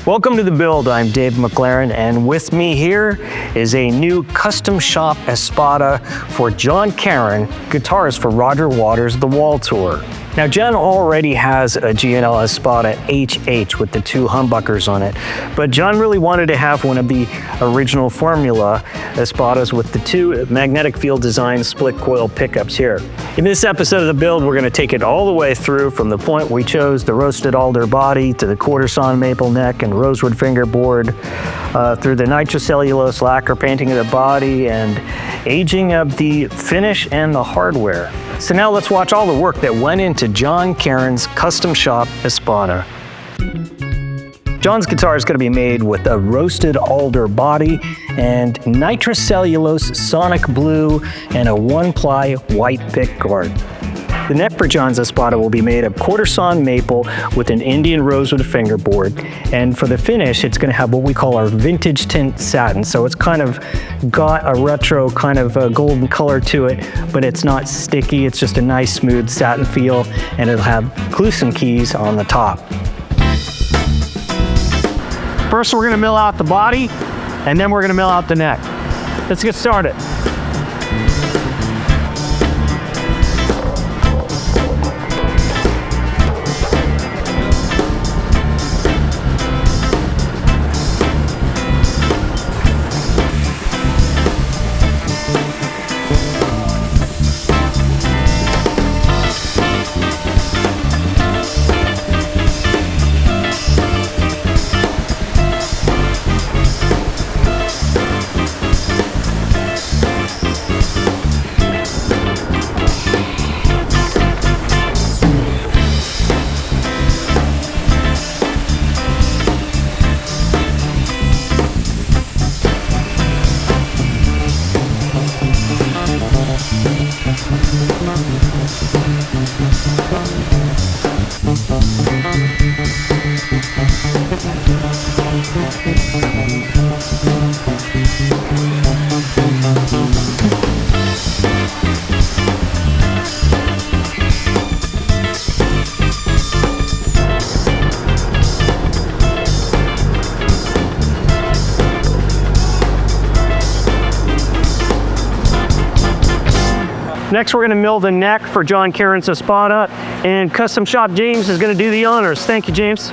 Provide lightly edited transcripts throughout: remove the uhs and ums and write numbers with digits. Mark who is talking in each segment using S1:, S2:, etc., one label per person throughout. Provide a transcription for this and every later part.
S1: Welcome to The Build. I'm Dave McLaren, and with me here is a new custom shop Espada for Jon Carin, guitarist for Roger Waters' The Wall Tour. Now, Jon already has a G&L Espada HH with the two humbuckers on it, but Jon really wanted to have one of the original formula Espadas with the two magnetic field design split coil pickups here. In this episode of The Build, we're going to take it all the way through from the point we chose the roasted alder body to the quarter sawn maple neck and rosewood fingerboard, through the nitrocellulose lacquer painting of the body and aging of the finish and the hardware. So now let's watch all the work that went into Jon Carin's custom shop Espada. Jon's guitar is going to be made with a roasted alder body and nitrocellulose sonic blue and a 1-ply white pick guard. The neck for Jon's Espada will be made of quarter sawn maple with an Indian rosewood fingerboard, and for the finish it's going to have what we call our vintage tint satin. So it's kind of got a retro kind of a golden color to it, but it's not sticky. It's just a nice smooth satin feel, and it'll have Kluson keys on the top. First we're going to mill out the body, and then we're going to mill out the neck. Let's get started. Next, we're going to mill the neck for Jon Carin's Espada, and Custom Shop James is going to do the honors. Thank you, James.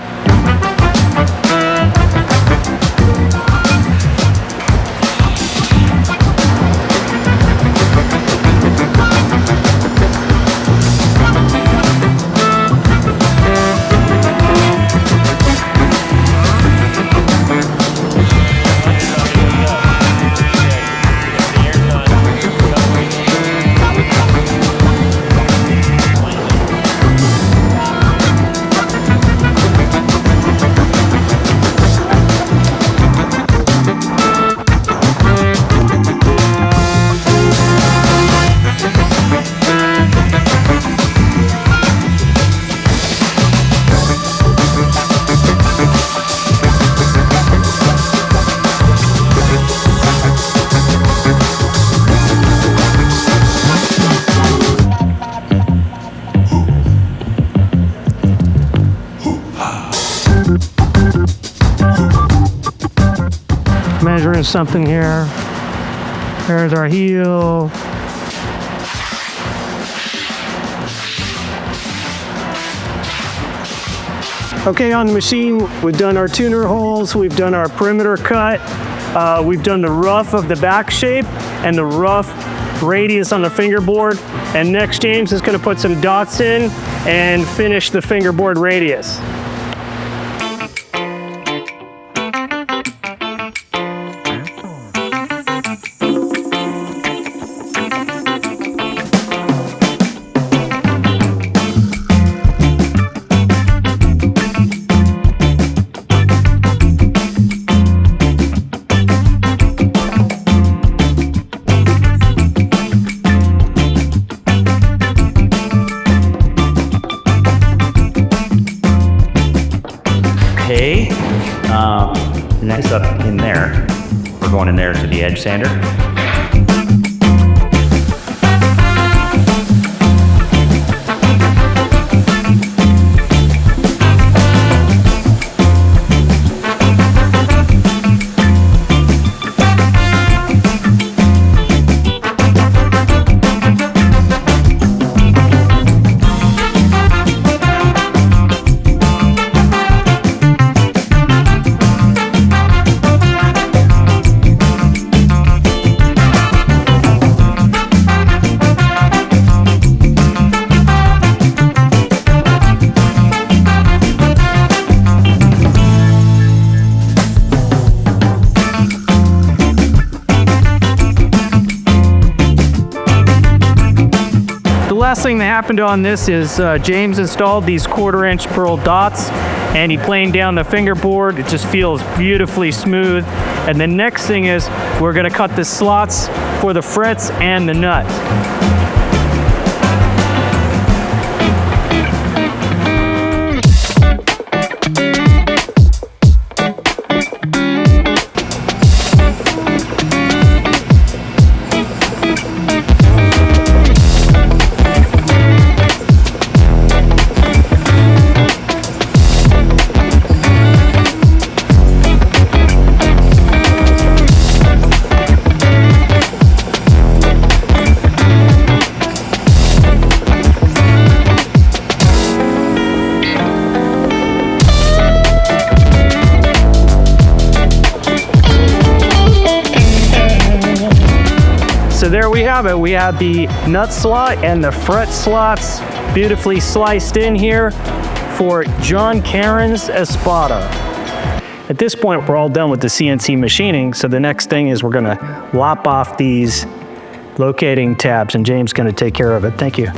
S1: Measuring something here. There's our heel. Okay, on the machine, we've done our tuner holes, we've done our perimeter cut, we've done the rough of the back shape and the rough radius on the fingerboard. And next, James is going to put some dots in and finish the fingerboard radius.
S2: Next up in there, we're going in there to the edge sander.
S1: last thing that happened on this is James installed these 1/4-inch pearl dots, and he planed down the fingerboard. It just feels beautifully smooth. And the next thing is we're gonna cut the slots for the frets and the nut. So there we have it. We have the nut slot and the fret slots beautifully sliced in here for Jon Carin's Espada. At this point, we're all done with the CNC machining, so the next thing is we're gonna lop off these locating tabs, and James is gonna take care of it. Thank you.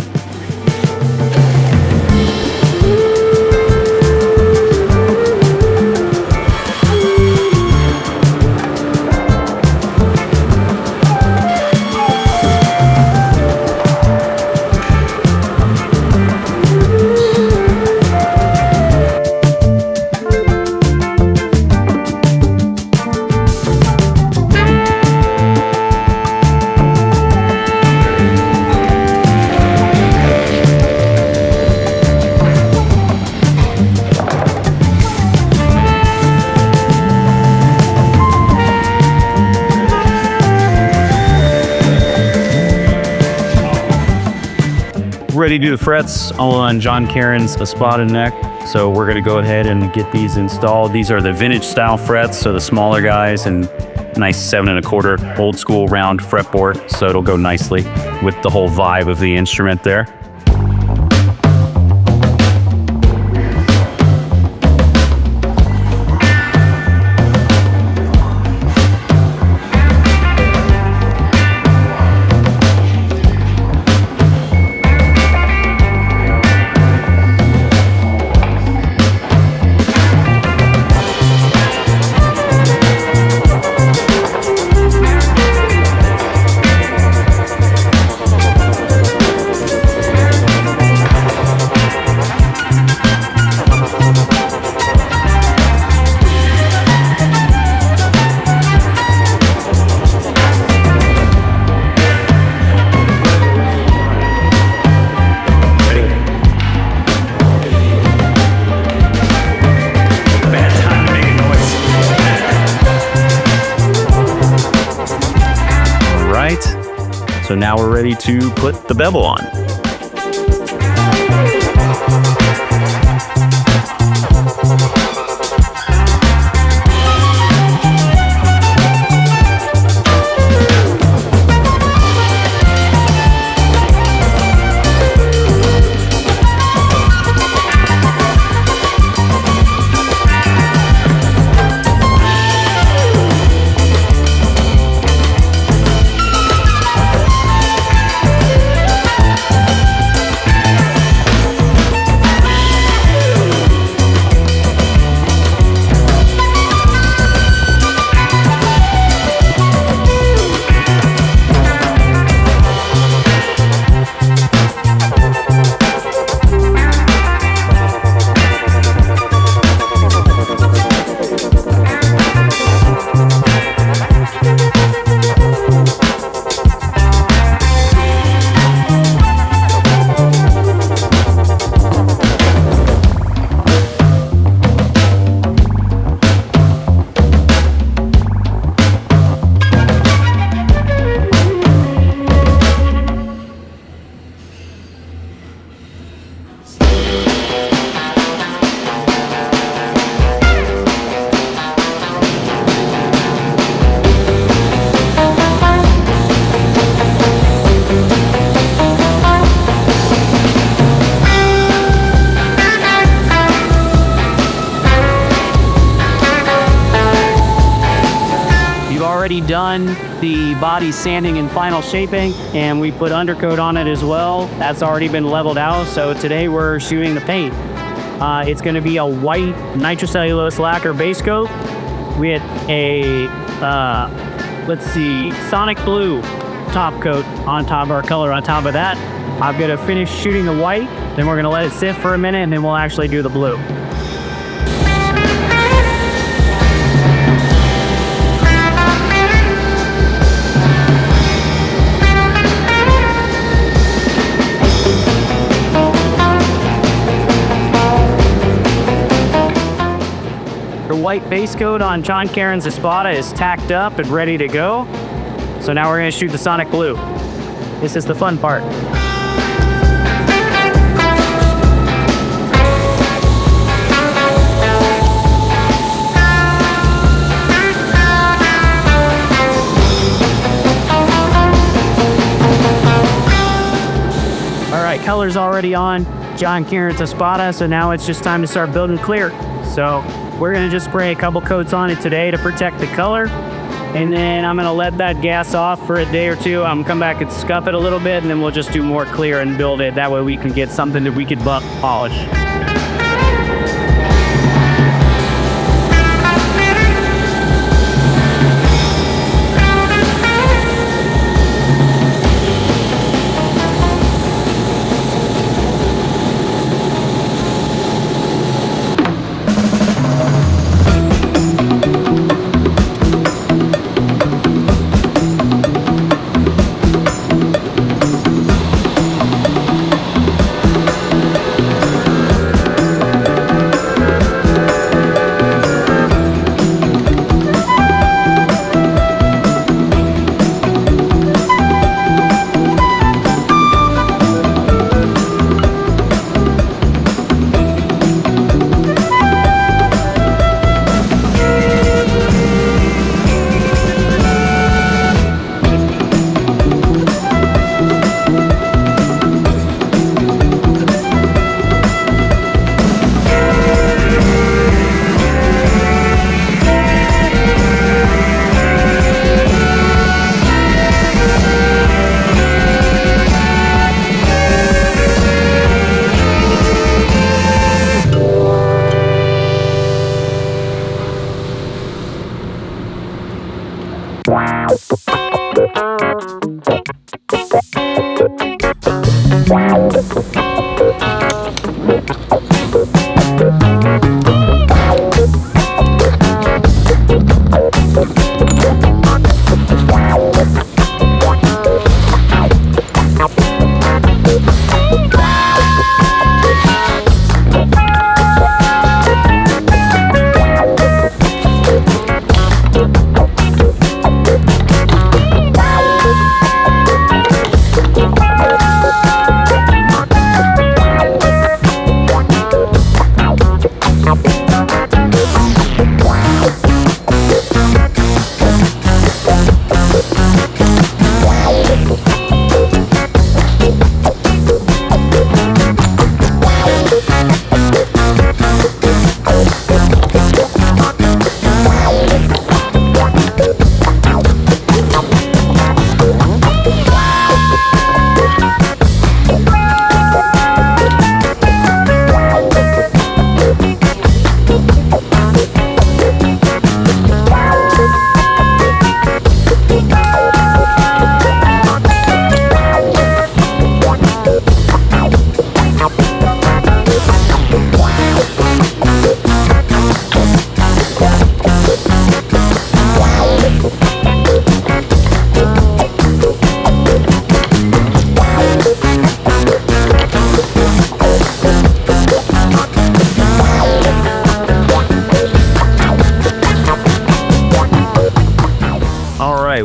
S2: Ready to do the frets on Jon Carin's Espada neck. So we're gonna go ahead and get these installed. These are the vintage style frets, so the smaller guys, and nice 7 1/4 old school round fretboard. So it'll go nicely with the whole vibe of the instrument there. So now we're ready to put the bevel on.
S3: already done the body sanding and final shaping, and we put undercoat on it as well. That's already been leveled out, so today we're shooting the paint. It's going to be a white nitrocellulose lacquer base coat with a, let's see, sonic blue top coat on top, or color on top of that. I'm going to finish shooting the white, then we're going to let it sit for a minute, and then we'll actually do the blue. The white base coat on Jon Carin's Espada is tacked up and ready to go. So now we're going to shoot the sonic blue. This is the fun part. All right, color's already on Jon Carin's Espada, so now it's just time to start building clear. So we're gonna just spray a couple coats on it today to protect the color. And then I'm gonna let that gas off for a day or two. I'm gonna come back and scuff it a little bit, and then we'll just do more clear and build it. That way we can get something that we could polish.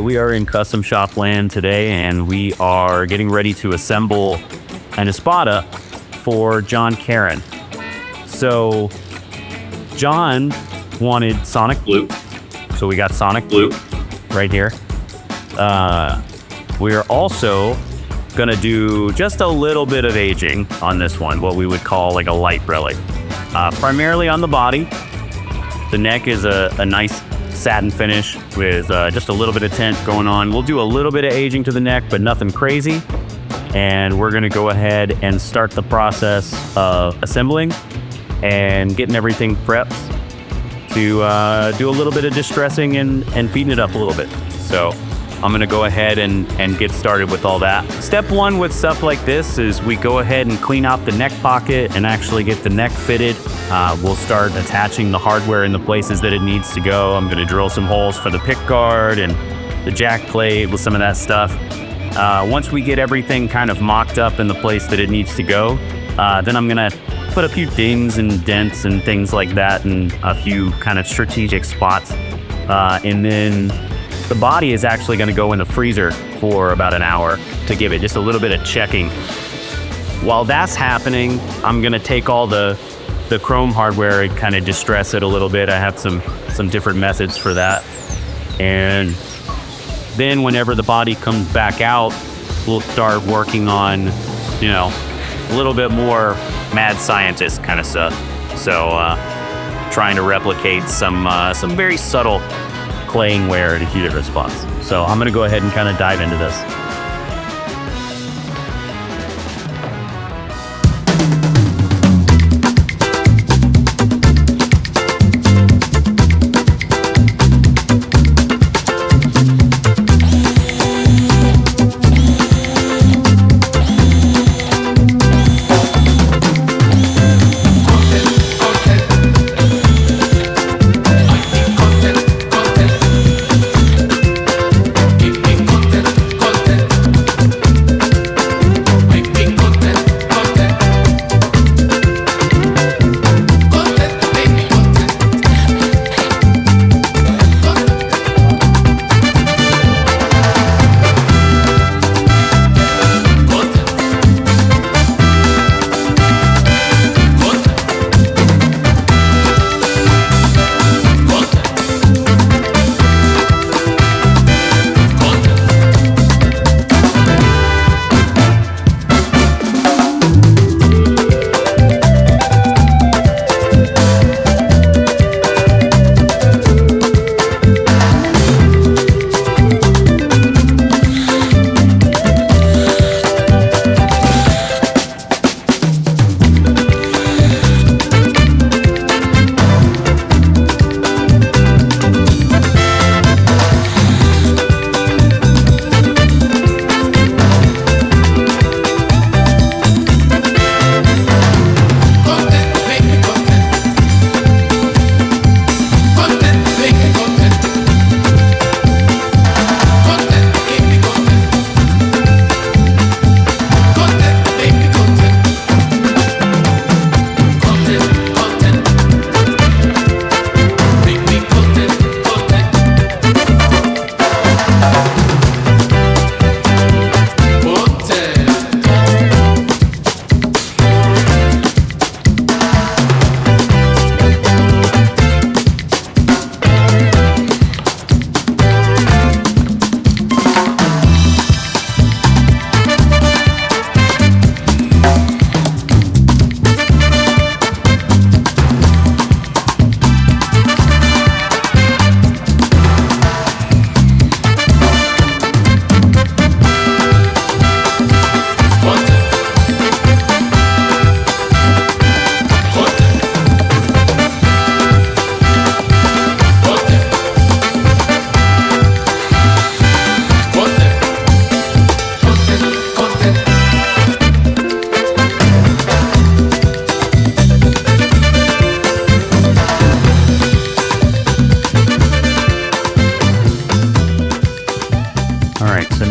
S2: We are in custom shop land today, and we are getting ready to assemble an Espada for Jon Carin. So Jon wanted sonic blue, so we got sonic blue right here. We are also gonna do just a little bit of aging on this one, what we would call like a light relic, primarily on the body. The neck is a nice satin finish with just a little bit of tint going on. We'll do a little bit of aging to the neck, but nothing crazy. And we're gonna go ahead and start the process of assembling and getting everything prepped to do a little bit of distressing and beating it up a little bit. So I'm gonna go ahead and get started with all that. Step one with stuff like this is we go ahead and clean out the neck pocket and actually get the neck fitted. We'll start attaching the hardware in the places that it needs to go. I'm gonna drill some holes for the pick guard and the jack plate with some of that stuff. Once we get everything kind of mocked up in the place that it needs to go, then I'm gonna put a few dings and dents and things like that in a few kind of strategic spots. And then the body is actually gonna go in the freezer for about an hour to give it just a little bit of checking. While that's happening, I'm gonna take all the chrome hardware and kind of distress it a little bit. I have some different methods for that. And then whenever the body comes back out, we'll start working on, you know, a little bit more mad scientist kind of stuff. So trying to replicate some very subtle claying wear in a few different spots. So I'm gonna go ahead and kind of dive into this.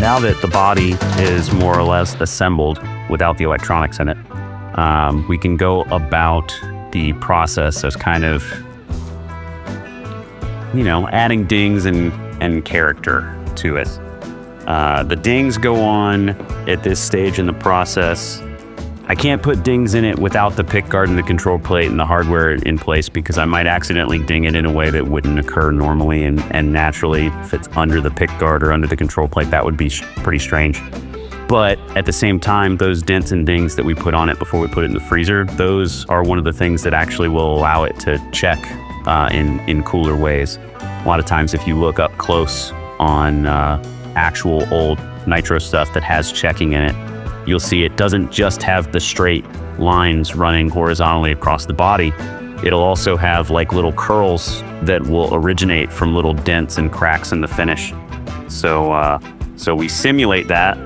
S2: Now that the body is more or less assembled without the electronics in it, we can go about the process as kind of, you know, adding dings and character to it. The dings go on at this stage in the process. I can't put dings in it without the pick guard and the control plate and the hardware in place, because I might accidentally ding it in a way that wouldn't occur normally and naturally. If it's under the pick guard or under the control plate, that would be pretty strange. But at the same time, those dents and dings that we put on it before we put it in the freezer, those are one of the things that actually will allow it to check in cooler ways. A lot of times if you look up close on actual old nitro stuff that has checking in it, you'll see it doesn't just have the straight lines running horizontally across the body. It'll also have like little curls that will originate from little dents and cracks in the finish. So we simulate that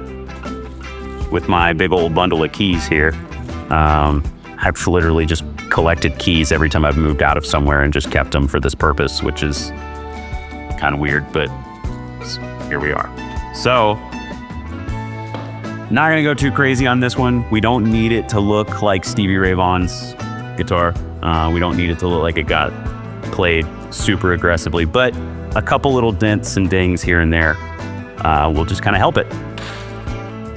S2: with my big old bundle of keys here. I've literally just collected keys every time I've moved out of somewhere and just kept them for this purpose, which is kind of weird, but here we are. So, not gonna go too crazy on this one. We don't need it to look like Stevie Ray Vaughan's guitar. We don't need it to look like it got played super aggressively, but a couple little dents and dings here and there will just kind of help it.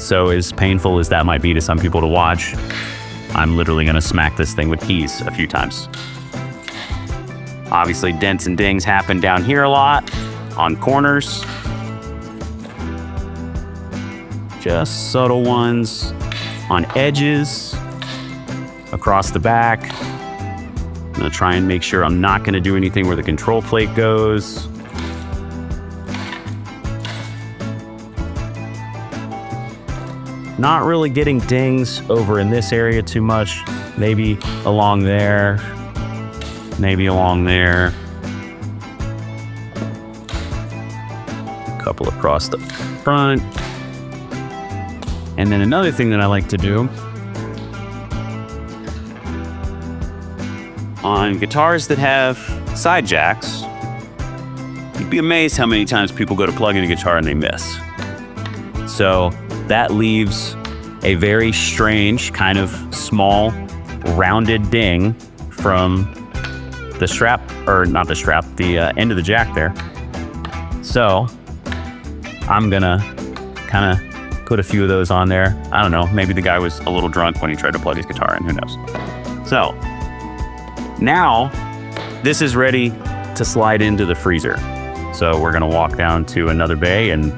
S2: So as painful as that might be to some people to watch, I'm literally gonna smack this thing with keys a few times. Obviously, dents and dings happen down here a lot, on corners. Just subtle ones on edges, across the back. I'm gonna try and make sure I'm not gonna do anything where the control plate goes. Not really getting dings over in this area too much. Maybe along there, maybe along there. A couple across the front. And then another thing that I like to do on guitars that have side jacks, you'd be amazed how many times people go to plug in a guitar and they miss. So that leaves a very strange kind of small rounded ding from the strap, or not the strap, the end of the jack there. So I'm gonna kind of put a few of those on there. I don't know, maybe the guy was a little drunk when he tried to plug his guitar in, who knows. So now this is ready to slide into the freezer. So we're gonna walk down to another bay and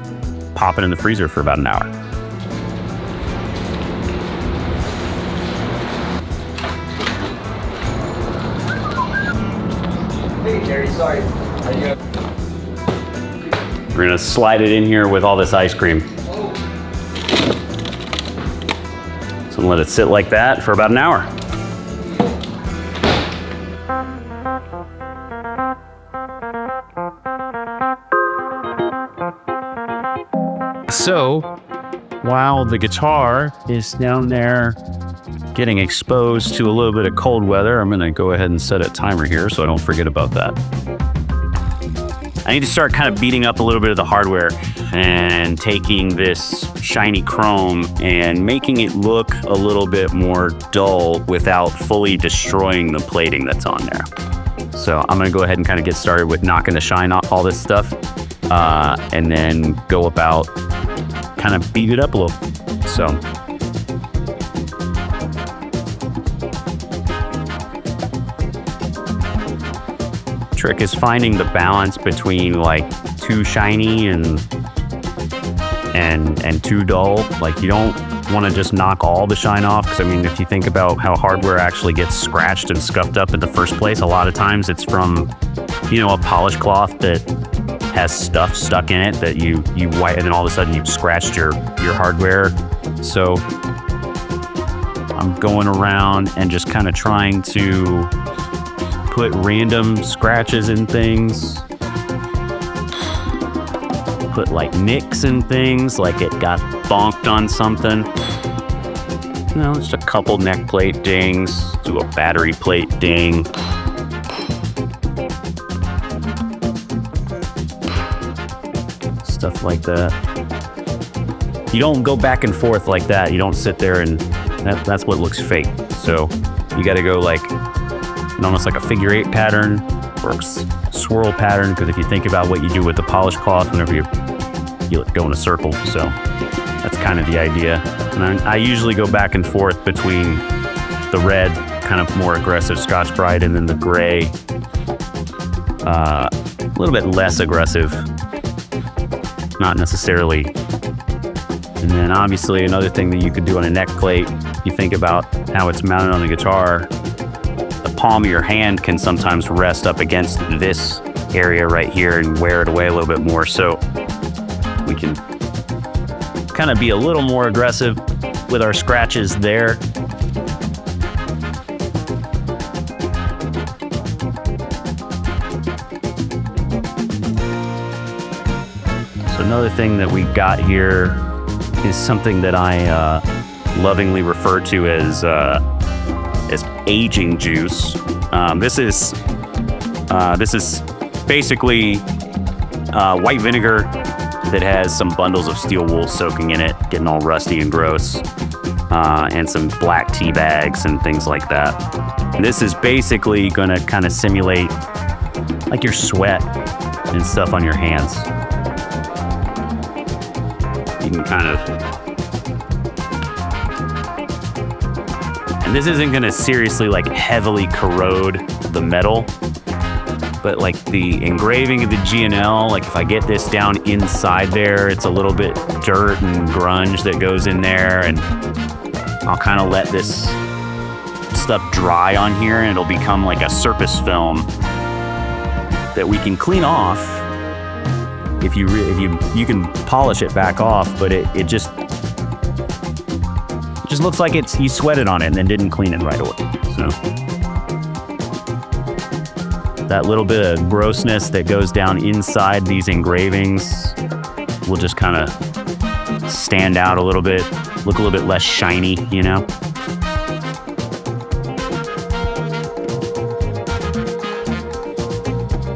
S2: pop it in the freezer for about an hour.
S4: Hey Jerry, sorry.
S2: We're gonna slide it in here with all this ice cream. So let it sit like that for about an hour. So while the guitar is down there getting exposed to a little bit of cold weather, I'm gonna go ahead and set a timer here so I don't forget about that. I need to start kind of beating up a little bit of the hardware and taking this shiny chrome and making it look a little bit more dull without fully destroying the plating that's on there. So I'm gonna go ahead and kind of get started with knocking the shine off all this stuff and then go about kind of beat it up a little. So trick is finding the balance between like too shiny and too dull. Like you don't want to just knock all the shine off, because I mean, if you think about how hardware actually gets scratched and scuffed up in the first place, a lot of times it's from, you know, a polish cloth that has stuff stuck in it that you wipe, and then all of a sudden you've scratched your hardware. So I'm going around and just kind of trying to put random scratches in things, put like nicks in things, like it got bonked on something. You know, just a couple neck plate dings, do a battery plate ding. Stuff like that. You don't go back and forth like that. You don't sit there and that's what looks fake. So you got to go like almost like a figure 8 pattern or a swirl pattern, because if you think about what you do with the polished cloth whenever you go in a circle, so that's kind of the idea. And I usually go back and forth between the red, kind of more aggressive Scotch Brite, and then the gray, a little bit less aggressive, not necessarily. And then obviously another thing that you could do on a neck plate, you think about how it's mounted on the guitar, the palm of your hand can sometimes rest up against this area right here and wear it away a little bit more. So we can kind of be a little more aggressive with our scratches there. So another thing that we've got here is something that I lovingly refer to as aging juice. This is basically white vinegar that has some bundles of steel wool soaking in it, getting all rusty and gross, and some black tea bags and things like that. And this is basically going to kind of simulate like your sweat and stuff on your hands. You can kind of, and this isn't going to seriously like heavily corrode the metal, but like the engraving of the G&L, like if I get this down inside there, it's a little bit dirt and grunge that goes in there, and I'll kind of let this stuff dry on here and it'll become like a surface film that we can clean off. If you can polish it back off, but it just looks like you sweated on it and then didn't clean it right away. So that little bit of grossness that goes down inside these engravings will just kind of stand out a little bit, look a little bit less shiny, you know?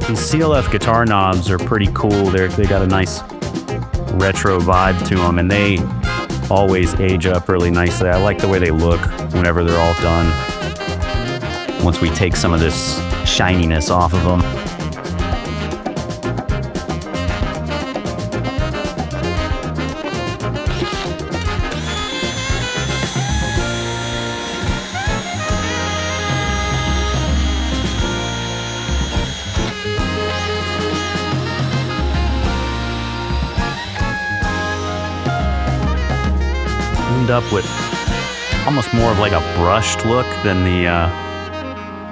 S2: These CLF guitar knobs are pretty cool. They got a nice retro vibe to them, and they always age up really nicely. I like the way they look whenever they're all done. Once we take some of this shininess off of them. End up with almost more of like a brushed look than the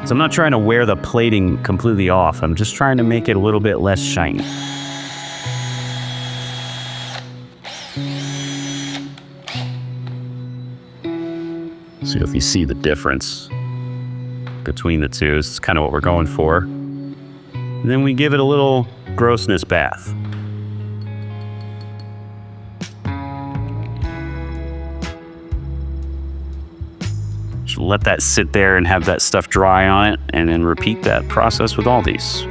S2: so I'm not trying to wear the plating completely off. I'm just trying to make it a little bit less shiny. See if you see the difference between the two. This is kind of what we're going for. And then we give it a little grossness bath. Let that sit there and have that stuff dry on it, and then repeat that process with all these.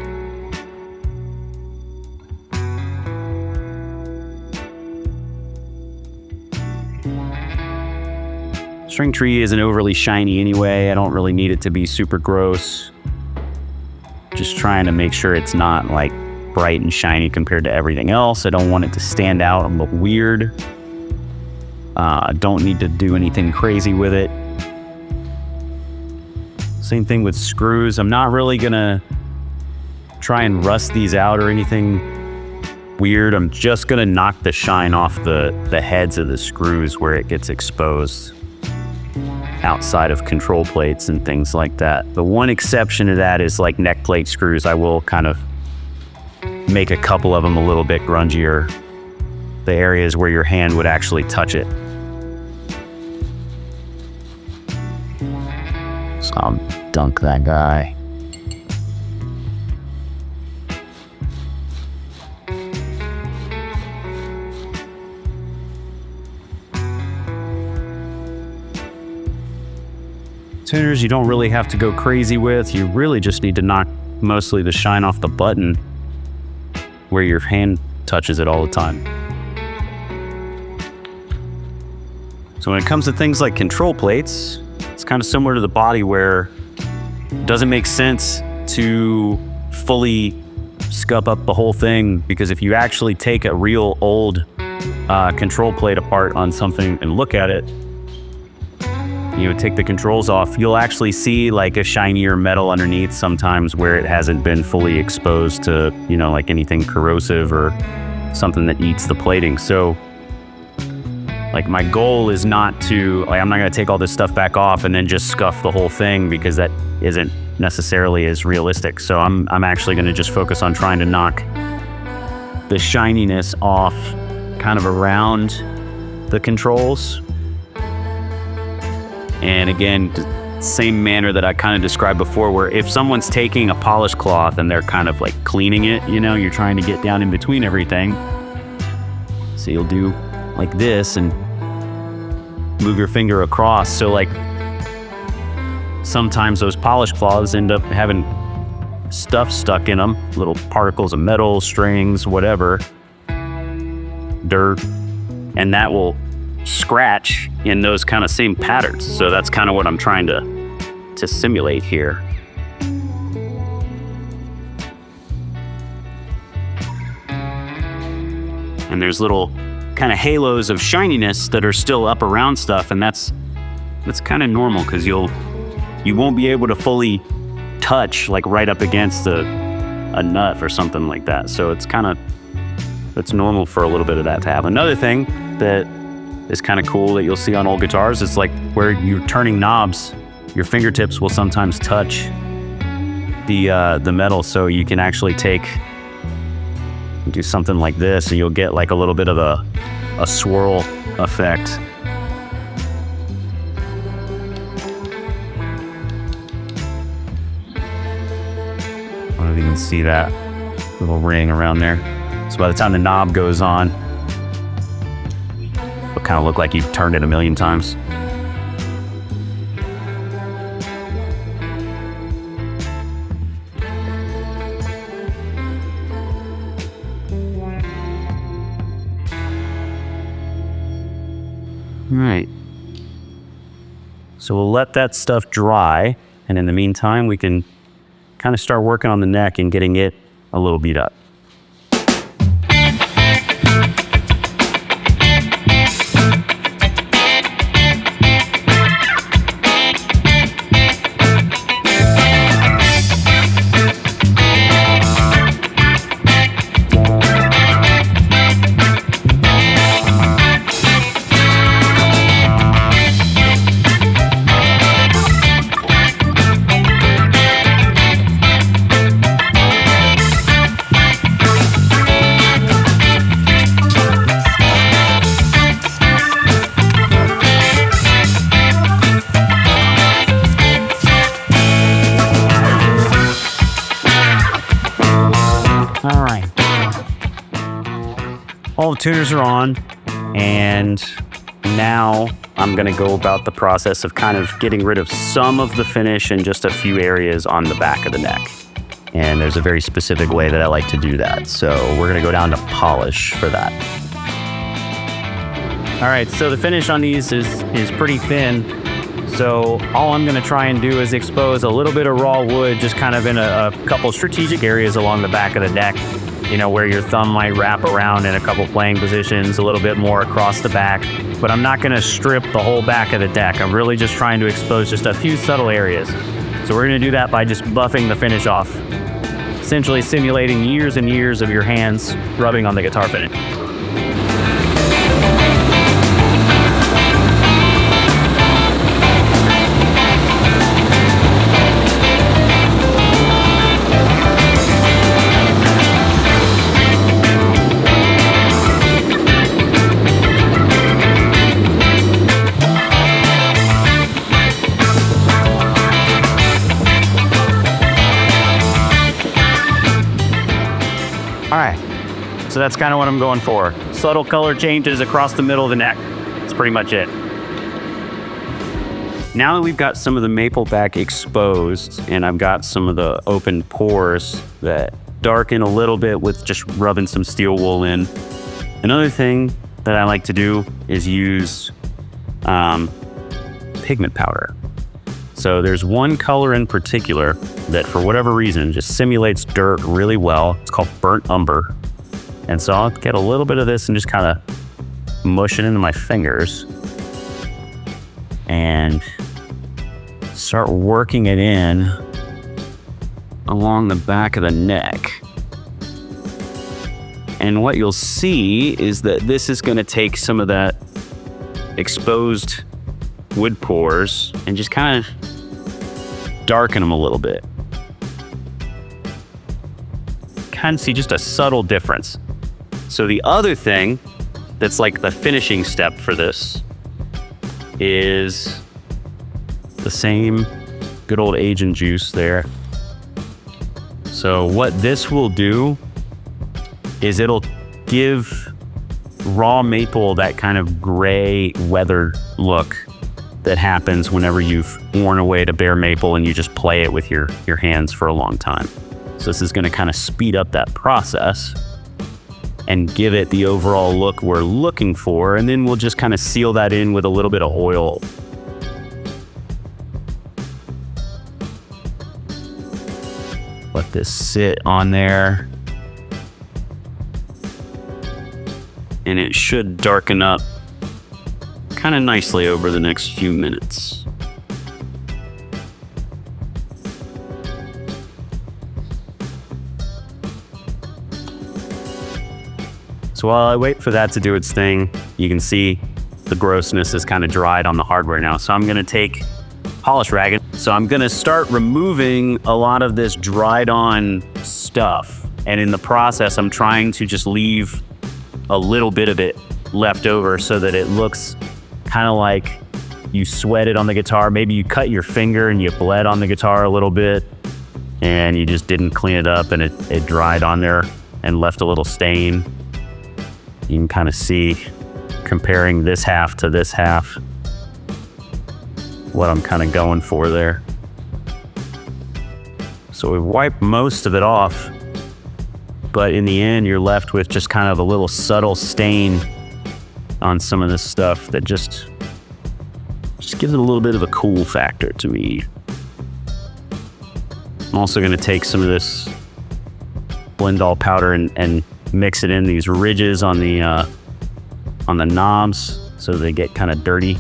S2: String tree isn't overly shiny anyway. I don't really need it to be super gross. Just trying to make sure it's not like bright and shiny compared to everything else. I don't want it to stand out and look weird. I don't need to do anything crazy with it. Same thing with screws. I'm not really gonna try and rust these out or anything weird. I'm just gonna knock the shine off the heads of the screws where it gets exposed outside of control plates and things like that. The one exception to that is like neck plate screws. I will kind of make a couple of them a little bit grungier. The areas where your hand would actually touch it. So I'll dunk that guy. Tuners you don't really have to go crazy with. You really just need to knock mostly the shine off the button where your hand touches it all the time. So when it comes to things like control plates, it's kind of similar to the body where it doesn't make sense to fully scup up the whole thing, because if you actually take a real old control plate apart on something and look at it, you know, take the controls off, you'll actually see like a shinier metal underneath sometimes where it hasn't been fully exposed to, you know, like anything corrosive or something that eats the plating. So like my goal is not to, like, I'm not gonna take all this stuff back off and then just scuff the whole thing, because that isn't necessarily as realistic. So I'm actually going to just focus on trying to knock the shininess off kind of around the controls. And again, same manner that I kind of described before, where if someone's taking a polished cloth and they're kind of like cleaning it, you know, you're trying to get down in between everything. So you'll do like this and move your finger across. So like sometimes those polished cloths end up having stuff stuck in them, little particles of metal, strings, whatever, dirt, and that will scratch in those kind of same patterns. So that's kind of what I'm trying to simulate here. And there's little kind of halos of shininess that are still up around stuff, and that's kind of normal, because you won't be able to fully touch like right up against a nut or something like that. So it's normal for a little bit of that to happen. Another thing that is kind of cool that you'll see on old guitars is like where you're turning knobs, your fingertips will sometimes touch the metal. So you can actually do something like this, and you'll get like a little bit of a swirl effect. I don't know if you can see that little ring around there. So by the time the knob goes on, it'll kind of look like you've turned it a million times. All right. So we'll let that stuff dry, and in the meantime, we can kind of start working on the neck and getting it a little beat up. All right. All the tuners are on, and now I'm going to go about the process of kind of getting rid of some of the finish in just a few areas on the back of the neck. And there's a very specific way that I like to do that. So we're going to go down to polish for that. All right, so the finish on these is pretty thin. So all I'm going to try and do is expose a little bit of raw wood, just kind of in a couple strategic areas along the back of the neck, you know, where your thumb might wrap around in a couple playing positions, a little bit more across the back. But I'm not going to strip the whole back of the deck. I'm really just trying to expose just a few subtle areas. So we're going to do that by just buffing the finish off, essentially simulating years and years of your hands rubbing on the guitar finish. All right, so that's kind of what I'm going for. Subtle color changes across the middle of the neck. That's pretty much it. Now that we've got some of the maple back exposed and I've got some of the open pores that darken a little bit with just rubbing some steel wool in, another thing that I like to do is use pigment powder. So there's one color in particular that for whatever reason just simulates dirt really well. It's called burnt umber. And so I'll get a little bit of this and just kind of mush it into my fingers and start working it in along the back of the neck. And what you'll see is that this is going to take some of that exposed wood pores and just kind of darken them a little bit. kind of see just a subtle difference. So the other thing that's like the finishing step for this is the same good old agent juice there. So what this will do is it'll give raw maple that kind of gray weathered look that happens whenever you've worn away to bare maple and you just play it with your hands for a long time. So this is going to kind of speed up that process and give it the overall look we're looking for, and then we'll just kind of seal that in with a little bit of oil. Let this sit on there, and it should darken up kind of nicely over the next few minutes. So while I wait for that to do its thing, you can see the grossness is kind of dried on the hardware now. So I'm gonna take polish rag. So I'm gonna start removing a lot of this dried on stuff. And in the process, I'm trying to just leave a little bit of it left over so that it looks kind of like you sweated on the guitar. Maybe you cut your finger and you bled on the guitar a little bit and you just didn't clean it up and it dried on there and left a little stain. You can kind of see, comparing this half to this half, what I'm kind of going for there. So we've wiped most of it off, but in the end, you're left with just kind of a little subtle stain on some of this stuff that just gives it a little bit of a cool factor to me. I'm also going to take some of this Blendall powder and mix it in these ridges on the knobs so they get kind of dirty.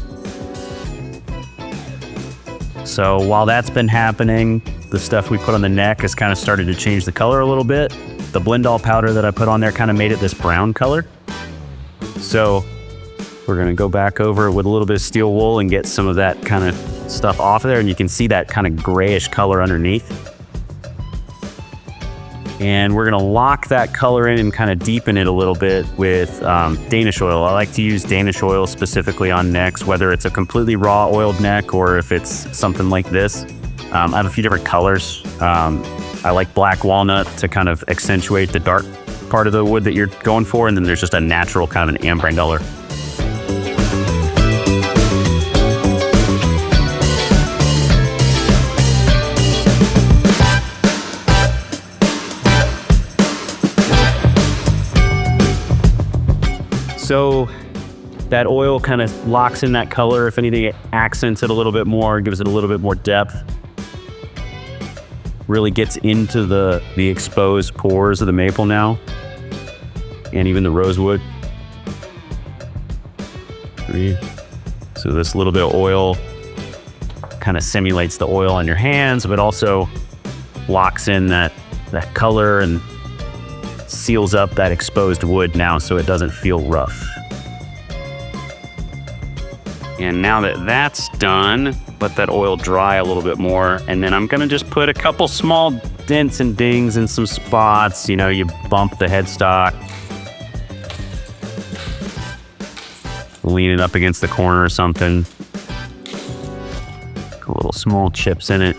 S2: So while that's been happening, the stuff we put on the neck has kind of started to change the color a little bit. The Blendall powder that I put on there kind of made it this brown color. So we're gonna go back over it with a little bit of steel wool and get some of that kind of stuff off of there, and you can see that kind of grayish color underneath. And we're gonna lock that color in and kind of deepen it a little bit with Danish oil. I like to use Danish oil specifically on necks, whether it's a completely raw oiled neck or if it's something like this. I have a few different colors. I like black walnut to kind of accentuate the dark part of the wood that you're going for, and then there's just a natural kind of an amber color. So that oil kind of locks in that color. If anything, it accents it a little bit more, gives it a little bit more depth. Really gets into the exposed pores of the maple now, and even the rosewood. So this little bit of oil kind of simulates the oil on your hands, but also locks in that color and seals up that exposed wood now so it doesn't feel rough. And now that that's done, let that oil dry a little bit more, and then I'm gonna just put a couple small dents and dings in some spots. You know, you bump the headstock, lean it up against the corner or something, little small chips in it.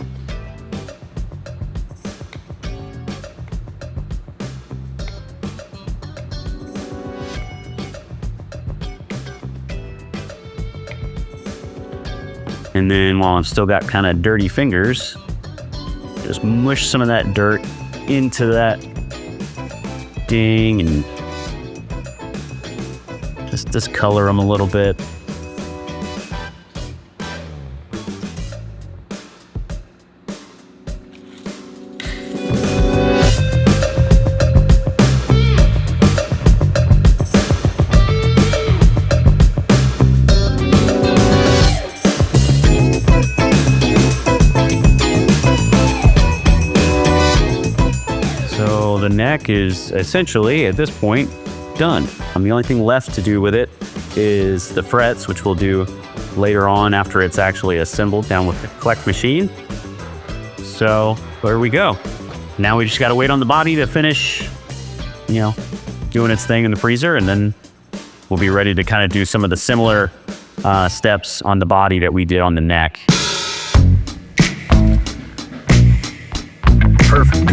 S2: And then while I've still got kind of dirty fingers, just mush some of that dirt into that ding and just discolor them a little bit. The neck is essentially, at this point, done. The only thing left to do with it is the frets, which we'll do later on after it's actually assembled down with the collect machine. So there we go. now we just got to wait on the body to finish, you know, doing its thing in the freezer, and then we'll be ready to kind of do some of the similar steps on the body that we did on the neck. Perfect.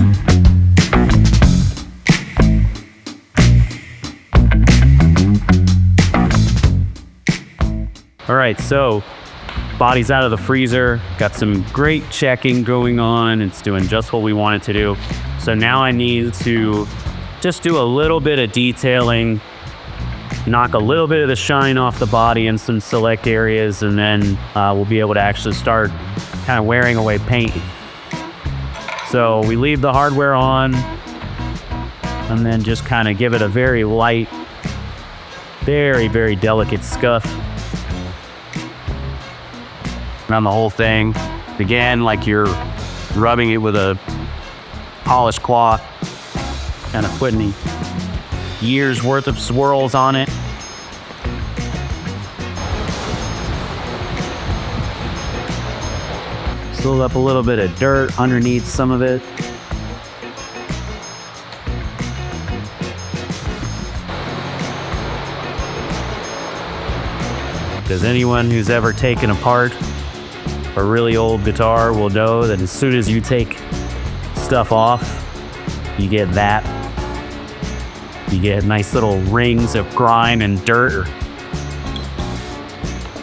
S2: All right, so body's out of the freezer, got some great checking going on. It's doing just what we want it to do. So now I need to just do a little bit of detailing, knock a little bit of the shine off the body in some select areas, and then we'll be able to actually start kind of wearing away paint. So we leave the hardware on and then just kind of give it a very light, very, very delicate scuff around the whole thing. Again, like you're rubbing it with a polished cloth, kind of putting years worth of swirls on it. Still up a little bit of dirt underneath some of it. Because anyone who's ever taken apart a really old guitar will know that as soon as you take stuff off, you get that. You get nice little rings of grime and dirt.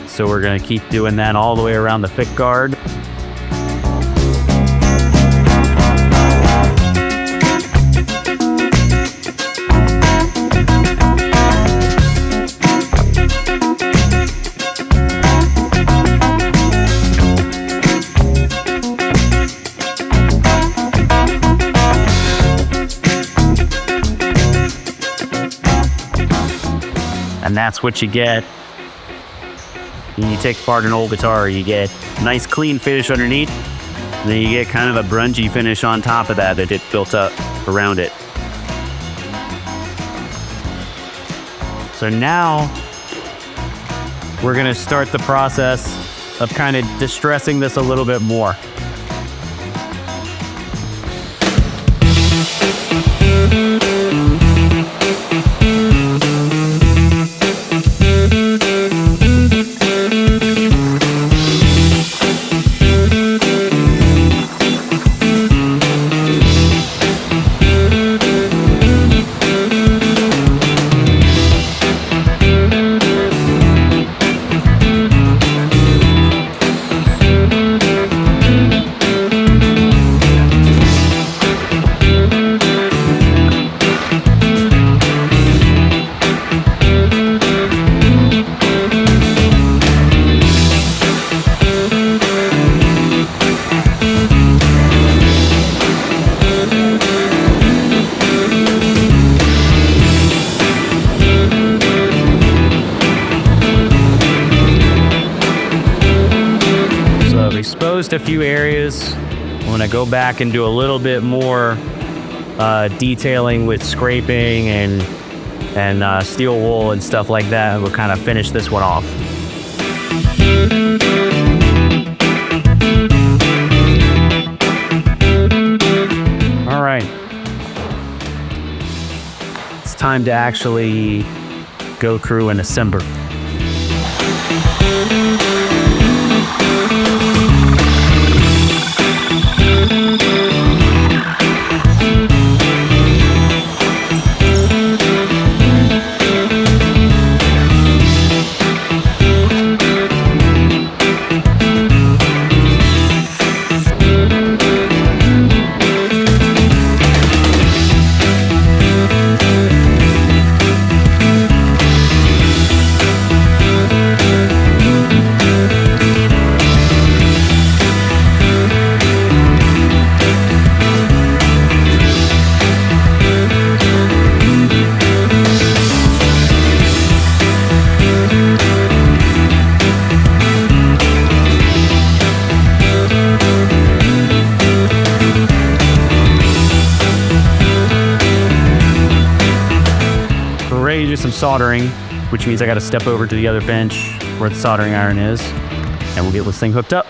S2: So we're gonna keep doing that all the way around the pick guard. And that's what you get when you take apart an old guitar. You get nice clean finish underneath, and then you get kind of a grungy finish on top of that it built up around it. So now we're gonna start the process of kind of distressing this a little bit more. A few areas. I'm gonna go back and do a little bit more detailing with scraping and steel wool and stuff like that. We'll kind of finish this one off. All right, it's time to actually go through and assemble. Some soldering, which means I got to step over to the other bench where the soldering iron is, and we'll get this thing hooked up.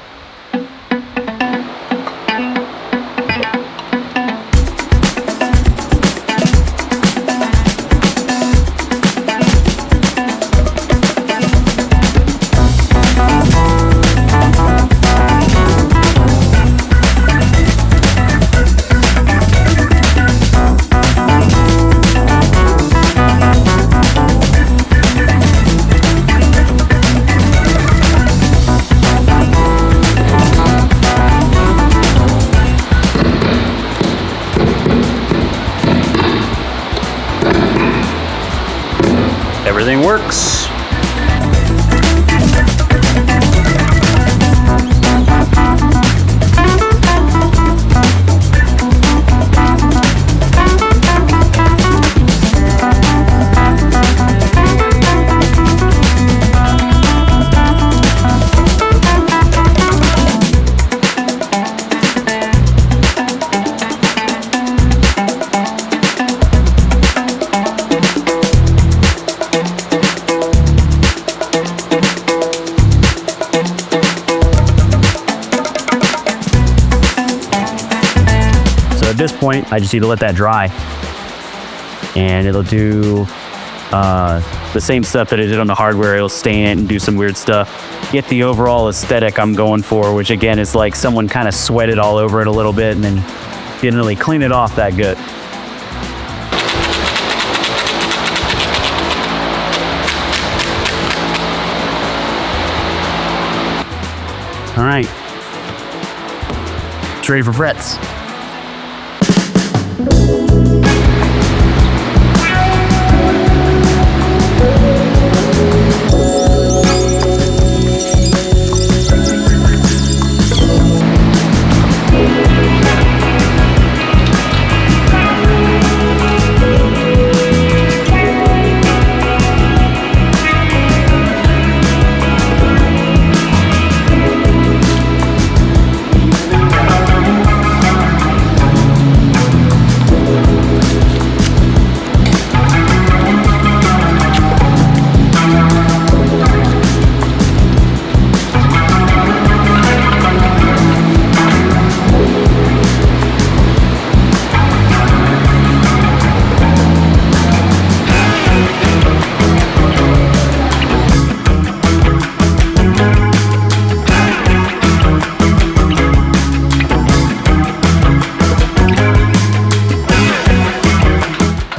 S2: everything works.
S3: At this point, I just need to let that dry, and it'll do the same stuff that it did on the hardware. It'll stain it and do some weird stuff. Get the overall aesthetic I'm going for, which again is like someone kind of sweated all over it a little bit and then didn't really clean it off that good. All right, it's ready for frets.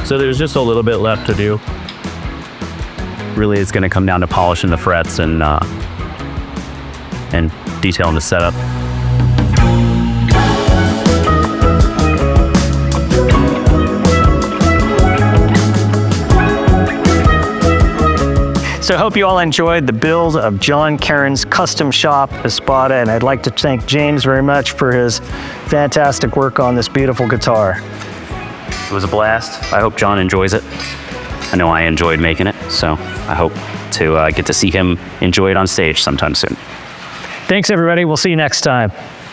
S3: So there's just a little bit left to do. Really, it's going to come down to polishing the frets and detailing the setup.
S1: So I hope you all enjoyed the build of Jon Carin's custom shop, Espada, and I'd like to thank James very much for his fantastic work on this beautiful guitar.
S2: It was a blast. I hope Jon enjoys it. I know I enjoyed making it, so I hope to get to see him enjoy it on stage sometime soon.
S1: Thanks, everybody. We'll see you next time.